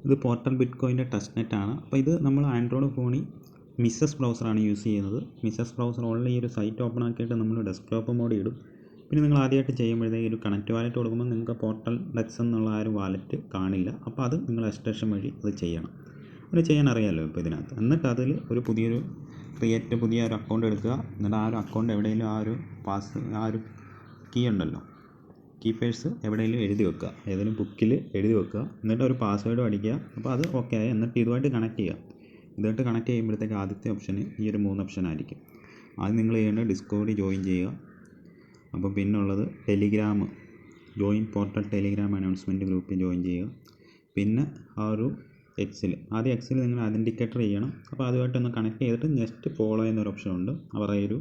ഇത് portal ബിറ്റ്കോയിൻ്റെ test നെറ്റാണ്. അപ്പോൾ ഇത് നമ്മൾ ആൻഡ്രോയിഡ് ഫോണിൽ മിസസ് ബ്രൗസറാണ് യൂസ് ചെയ്യുന്നത്. മിസസ് ബ്രൗസർ ഓൺലി ഈ ഒരു സൈറ്റ് ഓപ്പൺ ആക്കിയിട്ട് നമ്മൾ ഡെസ്ക്ടോപ്പ് മോഡിൽ ഇടും. പിന്നെ നിങ്ങൾ ആദ്യമായിട്ട് ചെയ്യുമ്പോഴത്തേക്ക് ഒരു കണക്റ്റ് വാലറ്റ് കൊടുക്കുമ്പോൾ നിങ്ങൾക്ക് പോർട്ടൽ ഡെക്സ് എന്നുള്ള ആ ഒരു വാലറ്റ് കാണില്ല. അപ്പോൾ അത് നിങ്ങൾ എക്സ്റ്റൻഷൻ വഴി അത് ചെയ്യണം. അത് ചെയ്യാൻ അറിയാമല്ലോ ഇപ്പോൾ ഇതിനകത്ത്. എന്നിട്ട് അതിൽ ഒരു പുതിയ ഒരു അക്കൗണ്ട് എടുക്കുക. എന്നിട്ട് ആ ഒരു അക്കൗണ്ട് എവിടെയെങ്കിലും ആ ഒരു കീ ഉണ്ടല്ലോ, കീപ്പേഴ്സ് എവിടെയെങ്കിലും എഴുതി വെക്കുക, ഏതെങ്കിലും ബുക്കിൽ എഴുതി വെക്കുക. എന്നിട്ട് ഒരു പാസ്വേഡും അടിക്കുക. അപ്പോൾ അത് ഓക്കെ ആയി. എന്നിട്ട് ഇതുമായിട്ട് കണക്ട് ചെയ്യുക. ഇതുമായിട്ട് കണക്ട് ചെയ്യുമ്പോഴത്തേക്ക് ആദ്യത്തെ ഓപ്ഷന് ഈ ഒരു 3 ഓപ്ഷൻ ആയിരിക്കും. ആദ്യം നിങ്ങൾ ചെയ്യേണ്ടത് ഡിസ്കോർഡ് ജോയിൻ ചെയ്യുക. അപ്പോൾ പിന്നുള്ളത് Telegram join portal Telegram announcement ഗ്രൂപ്പിൽ ജോയിൻ ചെയ്യുക. പിന്നെ ആ ഒരു ആദ്യം എക്സിൽ നിങ്ങൾ ഐഡൻറ്റിക്കേറ്റർ ചെയ്യണം. അപ്പോൾ അതുമായിട്ടൊന്ന് കണക്ട് ചെയ്തിട്ട് നെക്സ്റ്റ് ഫോളോ എന്നൊരു ഓപ്ഷൻ ഉണ്ട്. അവരുടെ ഒരു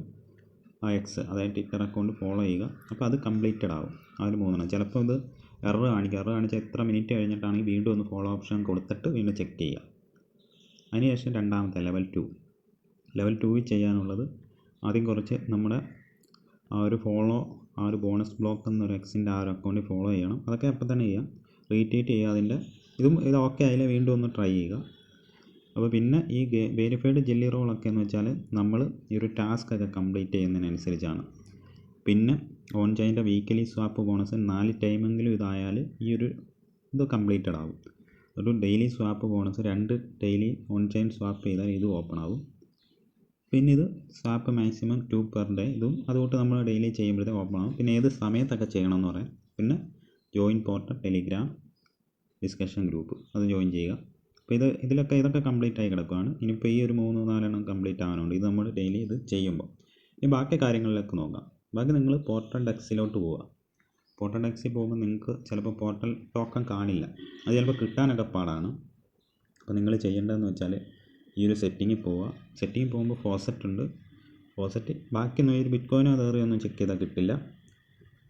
എക്സ്, അതായത് ട്വിറ്റർ അക്കൗണ്ട് ഫോളോ ചെയ്യുക. അപ്പോൾ അത് കംപ്ലീറ്റഡ് ആവും. ആ ഒരു 3 ചിലപ്പോൾ ഇത് എറർ കാണിച്ചാൽ എത്ര മിനിറ്റ് കഴിഞ്ഞിട്ടാണെങ്കിൽ വീണ്ടും ഒന്ന് ഫോളോ ഓപ്ഷൻ കൊടുത്തിട്ട് വീണ്ടും ചെക്ക് ചെയ്യുക. അതിനുശേഷം രണ്ടാമത്തെ ലെവൽ 2 ചെയ്യാനുള്ളത് ആദ്യം കുറച്ച് നമ്മുടെ ആ ഒരു ബോണസ് ബ്ലോക്ക് എന്നൊരു എക്സിൻ്റെ ആ ഒരു അക്കൗണ്ടിൽ ഫോളോ ചെയ്യണം. അതൊക്കെ അപ്പം തന്നെ ചെയ്യാം. റീട്വീറ്റ് ചെയ്യുക. ഇത് ഓക്കെ ആയില്ലേ വീണ്ടും ഒന്ന് ട്രൈ ചെയ്യുക. അപ്പോൾ പിന്നെ ഈ വെരിഫൈഡ് ജെല്ലി റോളൊക്കെ എന്ന് വെച്ചാൽ നമ്മൾ ഈ ഒരു ടാസ്ക് ഒക്കെ കംപ്ലീറ്റ് ചെയ്യുന്നതിനനുസരിച്ചാണ്. പിന്നെ ഓൺ ചെയിൻ്റെ വീക്കിലി സ്വാപ്പ് ബോണസ് 4 ടൈമെങ്കിലും ഇതായാൽ ഇത് കംപ്ലീറ്റഡ് ആവും. ഒരു daily swap bonus 2 daily on chain swap ചെയ്താൽ ഇത് ഓപ്പൺ ആവും. പിന്നെ ഇത് സ്വാപ്പ് മാക്സിമം 2 പെർ ഡേ, ഇതും അതുകൊണ്ട് നമ്മൾ ഡെയിലി ചെയ്യുമ്പോഴത്തേക്ക് ഓപ്പൺ ആവും. പിന്നെ ഏത് സമയത്തൊക്കെ ചെയ്യണമെന്ന് പറയാം. പിന്നെ join portal Telegram discussion group അത് ജോയിൻ ചെയ്യുക. അപ്പോൾ ഇതൊക്കെ കംപ്ലീറ്റ് ആയി കിടക്കുകയാണ്. ഇനിയിപ്പോൾ ഈ ഒരു 3-4 കംപ്ലീറ്റ് ആവാനുണ്ട്. ഇത് നമ്മൾ ഡെയിലി ഇത് ചെയ്യുമ്പോൾ. ഇനി ബാക്കി കാര്യങ്ങളിലേക്ക് നോക്കാം. ബാക്കി നിങ്ങൾ പോർട്ടൽ ഡെക്സിലോട്ട് പോവുക. പോർട്ടൽ ഡെക്സിൽ പോകുമ്പോൾ നിങ്ങൾക്ക് ചിലപ്പോൾ പോർട്ടൽ ടോക്കൺ കാണില്ല. അത് ചിലപ്പോൾ കിട്ടാനൊക്കെ പാടാണ്. അപ്പോൾ നിങ്ങൾ ചെയ്യേണ്ടതെന്ന് വെച്ചാൽ ഈ ഒരു സെറ്റിങ്ങിൽ പോവുക. സെറ്റിങ്ങിൽ പോകുമ്പോൾ ഫോസറ്റ് ഉണ്ട്. ബാക്കിയൊന്നും ഈ ഒരു ബിറ്റ്കോയിനോ എതേറിയൊന്നും ചെക്ക് ചെയ്താൽ കിട്ടില്ല.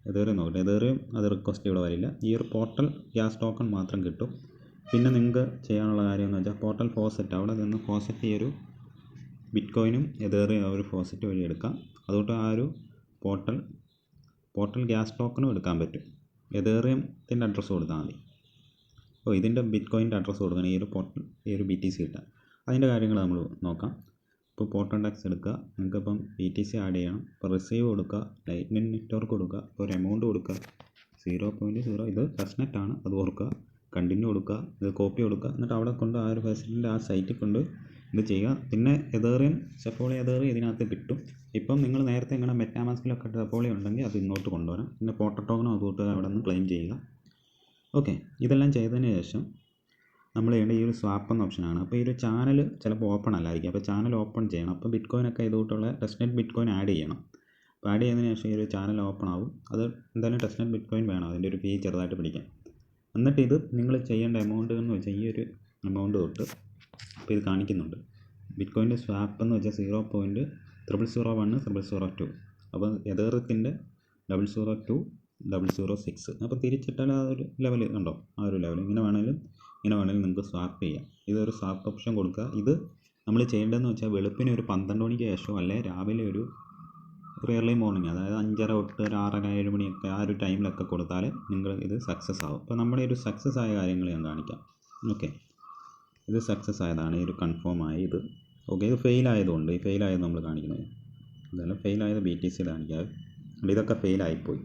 എതേറിയം നോക്കട്ടെ. എതേറിയം അത് റിക്വസ്റ്റ് ഇവിടെ വരില്ല. ഈ ഒരു പോർട്ടൽ ഗ്യാസ് ടോക്കൺ മാത്രം കിട്ടും. പിന്നെ നിങ്ങൾക്ക് ചെയ്യാനുള്ള കാര്യം എന്ന് വെച്ചാൽ പോർട്ടൽ ഫോസറ്റ്, അവിടെ നിന്ന് ഫോസറ്റ് ഈ ഒരു ബിറ്റ്കോയിനും എതേറിയം ഒരു ഫോസറ്റ് വഴി എടുക്കാം. അതുകൊണ്ട് ആ ഒരു പോർട്ടൽ ഗ്യാസ് ടോക്കണും എടുക്കാൻ പറ്റും. എതേറിയത്തിൻ്റെ അഡ്രസ്സ് കൊടുത്താൽ മതി. ഇതിൻ്റെ ബിറ്റ്കോയിൻ്റെ അഡ്രസ്സ് കൊടുക്കണം ഈ ഒരു BTC കിട്ടാൻ. അതിൻ്റെ കാര്യങ്ങൾ നമ്മൾ നോക്കാം. ഇപ്പോൾ പോർട്ടൽ ഡെക്സ് എടുക്കുക. നിങ്ങൾക്കിപ്പം BTC ആഡ് ചെയ്യണം. ഇപ്പോൾ റിസീവ് കൊടുക്കുക, ലൈറ്റ്നിങ് നെറ്റ്വർക്ക് കൊടുക്കുക, ഒരു എമൗണ്ട് കൊടുക്കുക 0.0. ഇത് ടെസ്റ്റ് നെറ്റാണ്, അത് ഓർക്കുക. കണ്ടിന്യൂ കൊടുക്കുക, ഇത് കോപ്പി കൊടുക്കുക. എന്നിട്ട് അവിടെ കൊണ്ട് ആ ഒരു ഫെസിലിറ്റിൻ്റെ ആ സൈറ്റിൽ കൊണ്ട് ഇത് ചെയ്യുക. പിന്നെ സെഫോളി എതേറിയം ഇതിനകത്ത് കിട്ടും. ഇപ്പം നിങ്ങൾ നേരത്തെ ഇങ്ങനെ മെറ്റാമാസ്കിലൊക്കെ സെഫോളി ഉണ്ടെങ്കിൽ അത് ഇങ്ങോട്ട് കൊണ്ടുവരാം. പിന്നെ പോർട്ടൽ ടോക്കണും അതുകൊണ്ട് അവിടെ നിന്ന് ക്ലെയിം ചെയ്യുക. ഓക്കെ, ഇതെല്ലാം ചെയ്തതിന് ശേഷം നമ്മൾ ചെയ്യേണ്ട ഈ ഒരു സ്വാപ്പ് എന്ന ഓപ്ഷനാണ്. അപ്പോൾ ഈ ഒരു ചാനൽ ചിലപ്പോൾ ഓപ്പൺ അല്ലായിരിക്കും. അപ്പോൾ ചാനൽ ഓപ്പൺ ചെയ്യണം. അപ്പോൾ ബിറ്റ്കോയിനൊക്കെ ഇതുകൊണ്ടുള്ള ടെസ്റ്റ് നെറ്റ് ബിറ്റ്കോയിൻ ആഡ് ചെയ്യണം. അപ്പോൾ ആഡ് ചെയ്തതിന് ശേഷം ഈ ഒരു ചാനൽ ഓപ്പൺ ആവും. അത് എന്തായാലും ടെസ്റ്റ് നെറ്റ് ബിറ്റ്കോയിൻ വേണം, അതിൻ്റെ ഒരു ഫീ ചെറുതായിട്ട് പിടിക്കാം. എന്നിട്ട് ഇത് നിങ്ങൾ ചെയ്യേണ്ട എമൗണ്ട് എന്ന് വെച്ചാൽ ഈ ഒരു എമൗണ്ട് തൊട്ട് അപ്പോൾ ഇത് കാണിക്കുന്നുണ്ട്. ബിറ്റ്കോയിൻ്റെ സ്വാപ്പ് എന്ന് വെച്ചാൽ 0.00010002. അപ്പോൾ എതേറിയത്തിൻ്റെ 0020006. അപ്പോൾ തിരിച്ചിട്ടാൽ ആ ഒരു ലെവൽ ഉണ്ടോ, ആ ഒരു ലെവൽ ഇങ്ങനെ വേണമെങ്കിലും നിങ്ങൾക്ക് സ്വാപ്പ് ചെയ്യാം. ഇതൊരു സ്വാപ്പ് ഓപ്ഷൻ കൊടുക്കുക. ഇത് നമ്മൾ ചെയ്യേണ്ടതെന്ന് വെച്ചാൽ വെളുപ്പിന് ഒരു 12 മണിക്ക് ശേഷം അല്ലെങ്കിൽ രാവിലെ ഒരു ഏർലി മോർണിംഗ്, അതായത് 5:30 തൊട്ട് ഒരു 6:30 7 മണിയൊക്കെ ആ ഒരു ടൈമിലൊക്കെ കൊടുത്താൽ നിങ്ങൾ ഇത് സക്സസ് ആവും. അപ്പോൾ നമ്മുടെ ഒരു സക്സസ് ആയ കാര്യങ്ങൾ ഞാൻ കാണിക്കാം. ഓക്കെ, ഇത് സക്സസ് ആയതാണ്. ഈ ഒരു കൺഫേം ആയി ഇത്. ഓക്കെ, ഇത് ഫെയിൽ ആയതുകൊണ്ട് നമ്മൾ കാണിക്കുന്നത് ഇതെല്ലാം ഫെയിലായത് BTC കാണിക്കാതെ. ഇതൊക്കെ ഫെയിലായിപ്പോയി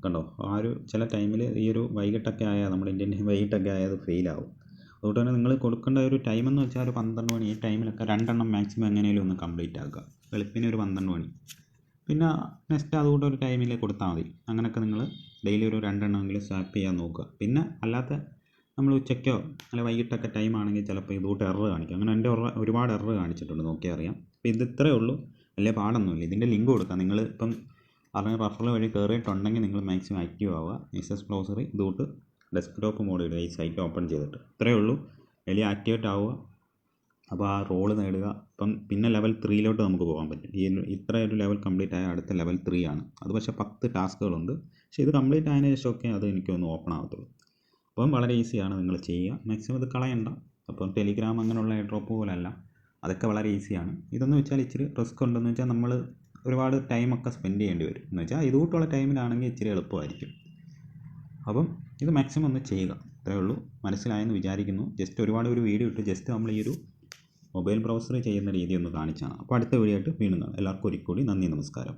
കണ്ടോ. ആ ഒരു ചില ടൈമിൽ ഈ ഒരു വൈകിട്ടൊക്കെ ആയാൽ നമ്മുടെ ഇന്ത്യൻ വൈകിട്ടൊക്കെ ആയത് ഫെയിലാവും. അതുകൊണ്ട് തന്നെ നിങ്ങൾ കൊടുക്കേണ്ട ഒരു ടൈമെന്ന് വെച്ചാൽ ഒരു 12 മണി. ഈ ടൈമിലൊക്കെ 2 മാക്സിമം എങ്ങനെയും ഒന്ന് കംപ്ലീറ്റ് ആക്കുക. വെളുപ്പിന് ഒരു 12 മണി. പിന്നെ നെക്സ്റ്റ് അതുകൊണ്ട് ഒരു ടൈമിൽ കൊടുത്താൽ മതി. അങ്ങനെയൊക്കെ നിങ്ങൾ ഡെയിലി ഒരു 2 സ്വാപ്പ് ചെയ്യാൻ നോക്കുക. പിന്നെ അല്ലാത്ത നമ്മൾ ഉച്ചയ്ക്കോ അല്ലെങ്കിൽ വൈകിട്ടൊക്കെ ടൈം ആണെങ്കിൽ ചിലപ്പോൾ ഇതുകൊണ്ട് എറർ കാണിക്കും. അങ്ങനെ എൻ്റെ ഒരുപാട് എറർ കാണിച്ചിട്ടുണ്ട്, നോക്കിയാൽ അറിയാം. അപ്പോൾ ഇത് ഇത്രയേ ഉള്ളൂ, വലിയ പാടൊന്നുമില്ല. ഇതിൻ്റെ ലിങ്ക് കൊടുക്കാം. നിങ്ങൾ ഇപ്പം അല്ലെങ്കിൽ റഫറൽ വഴി കയറിയിട്ടുണ്ടെങ്കിൽ നിങ്ങൾ മാക്സിമം ആക്റ്റീവ് ആവുക. മിസസ് ബ്രൗസറിൽ ഇതുകൊണ്ട് ഡെസ്ക്ടോപ്പ് മോഡ് ഇടുക, ഈ സൈറ്റ് ഓപ്പൺ ചെയ്തിട്ട്. ഇത്രയേ ഉള്ളൂ, വലിയ ആക്ടിവേറ്റ് ആവുക. അപ്പോൾ ആ റോള് നേടുക. പിന്നെ ലെവൽ 3 നമുക്ക് പോകാൻ പറ്റും. ഇത്ര ഒരു ലെവൽ കംപ്ലീറ്റ് ആയ അടുത്ത ലെവൽ 3 ആണ്. അത് പക്ഷേ 10 ടാസ്കുകളുണ്ട്. പക്ഷേ ഇത് കംപ്ലീറ്റ് ആയതിനു ശേഷമൊക്കെ അത് എനിക്കൊന്ന് ഓപ്പൺ ആവത്തുള്ളൂ. അപ്പം വളരെ ഈസിയാണ്, നിങ്ങൾ ചെയ്യുക. മാക്സിമം ഇത് കളയണ്ട. അപ്പം ടെലിഗ്രാം അങ്ങനെയുള്ള ഡ്രോപ്പ് പോലെയല്ല, അതൊക്കെ വളരെ ഈസിയാണ്. ഇതെന്ന് വെച്ചാൽ ഇച്ചിരി റിസ്ക് ഉണ്ടെന്ന് വെച്ചാൽ നമ്മൾ ഒരുപാട് ടൈമൊക്കെ സ്പെൻഡ് ചെയ്യേണ്ടി വരും. എന്ന് വെച്ചാൽ ഇതുകൂട്ടുള്ള ടൈമിലാണെങ്കിൽ ഇച്ചിരി എളുപ്പമായിരിക്കും. അപ്പം ഇത് മാക്സിമം ഒന്ന് ചെയ്യുക. ഇത്രയേ ഉള്ളൂ. മനസ്സിലായെന്ന് വിചാരിക്കുന്നു. ജസ്റ്റ് ഒരുപാട് ഒരു വീഡിയോ ഇട്ട് ജസ്റ്റ് നമ്മൾ ഈ ഒരു മൊബൈൽ ബ്രൗസർ ചെയ്യുന്ന രീതി ഒന്ന് കാണിച്ചാണ്. അപ്പോൾ അടുത്ത വീഡിയോ ആയിട്ട് വീണ്ടും കാണാം. എല്ലാവർക്കും ഒരിക്കൽ കൂടി നന്ദി, നമസ്കാരം.